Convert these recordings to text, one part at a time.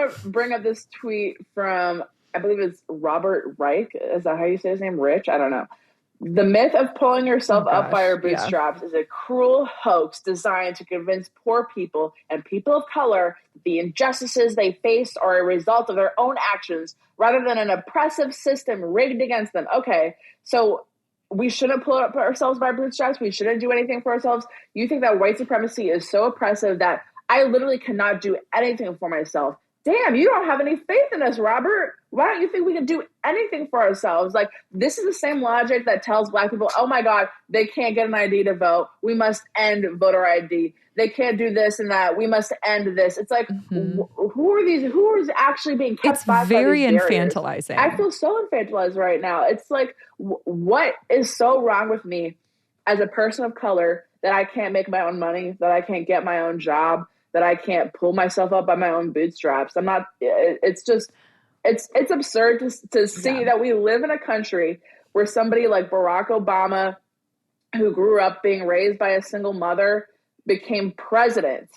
want to bring up this tweet from, I believe it's Robert Reich. Is that how you say his name? Rich? I don't know. The myth of pulling yourself up by your bootstraps is a cruel hoax designed to convince poor people and people of color that the injustices they face are a result of their own actions rather than an oppressive system rigged against them. Okay, so we shouldn't pull up ourselves by our bootstraps. We shouldn't do anything for ourselves. You think that white supremacy is so oppressive that I literally cannot do anything for myself. Damn, you don't have any faith in us, Robert. Why don't you think we can do anything for ourselves? Like, this is the same logic that tells Black people, oh my God, they can't get an ID to vote. We must end voter ID. They can't do this and that. We must end this. It's like, who are these? Who is actually being kept It's back very by these barriers? infantilizing. I feel so infantilized right now. It's like, what is so wrong with me as a person of color that I can't make my own money, that I can't get my own job, that I can't pull myself up by my own bootstraps? I'm not, it's just, it's absurd to see that we live in a country where somebody like Barack Obama, who grew up being raised by a single mother, became president.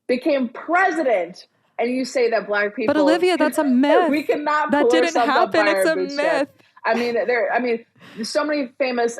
And you say that Black people, but Olivia, that's a myth. We cannot that pull didn't ourselves happen. up by It's our a bootstraps. myth. I mean, there's so many famous,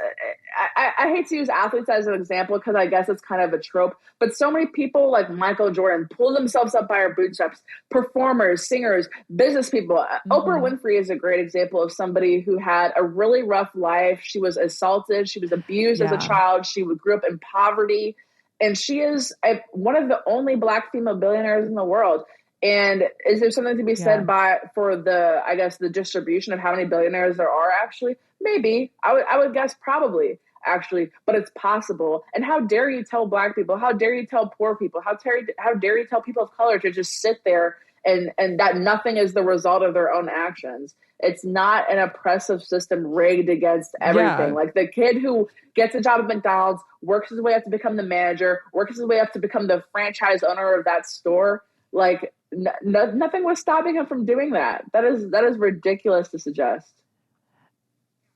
I hate to use athletes as an example because I guess it's kind of a trope, but so many people like Michael Jordan pull themselves up by our bootstraps. Performers, singers, business people. Oprah Winfrey is a great example of somebody who had a really rough life. She was assaulted. She was abused as a child. She grew up in poverty. And she is one of the only Black female billionaires in the world. And is there something to be said for the distribution of how many billionaires there are actually? Maybe. I would guess probably, actually, but it's possible. And how dare you tell Black people, how dare you tell poor people, how dare you tell people of color to just sit there and that nothing is the result of their own actions? It's not an oppressive system rigged against everything. Like the kid who gets a job at McDonald's, works his way up to become the manager, works his way up to become the franchise owner of that store. Like nothing was stopping him from doing that. That is ridiculous to suggest.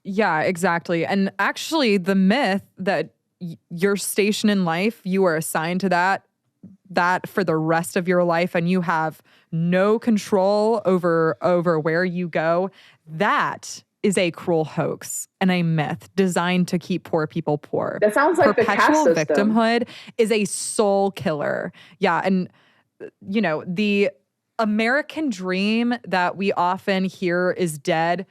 Yeah, exactly. And actually the myth that your station in life, you are assigned to that for the rest of your life and you have no control over where you go, that is a cruel hoax and a myth designed to keep poor people poor. That sounds like perpetual the caste system. Victimhood is a soul killer. Yeah, and you know, the American dream that we often hear is dead,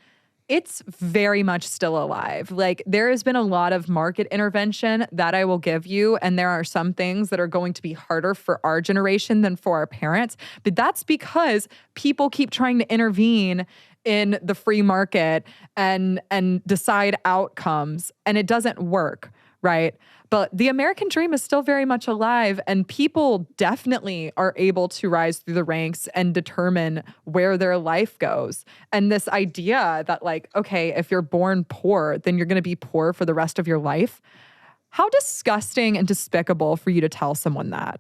it's very much still alive. Like there has been a lot of market intervention that I will give you. And there are some things that are going to be harder for our generation than for our parents. But that's because people keep trying to intervene in the free market and decide outcomes. And it doesn't work, right? But the American dream is still very much alive, and people definitely are able to rise through the ranks and determine where their life goes. And this idea that like, okay, if you're born poor, then you're going to be poor for the rest of your life. How disgusting and despicable for you to tell someone that.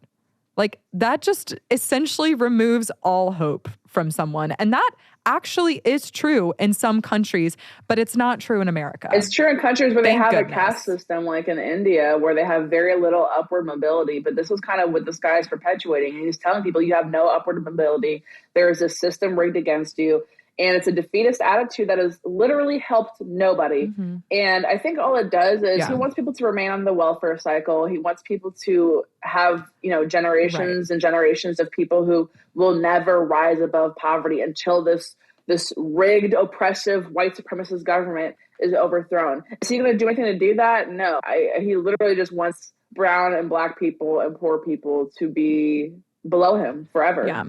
Like that just essentially removes all hope from someone. And that actually is true in some countries, but it's not true in America. It's true in countries where Thank they have goodness. a caste system, like in India, where they have very little upward mobility. But this was kind of what this guy is perpetuating. And he's telling people you have no upward mobility. There is a system rigged against you. And it's a defeatist attitude that has literally helped nobody. And I think all it does is he wants people to remain on the welfare cycle. He wants people to have, generations and generations of people who will never rise above poverty until this rigged, oppressive, white supremacist government is overthrown. Is he going to do anything to do that? No. He literally just wants brown and Black people and poor people to be below him forever. Yeah.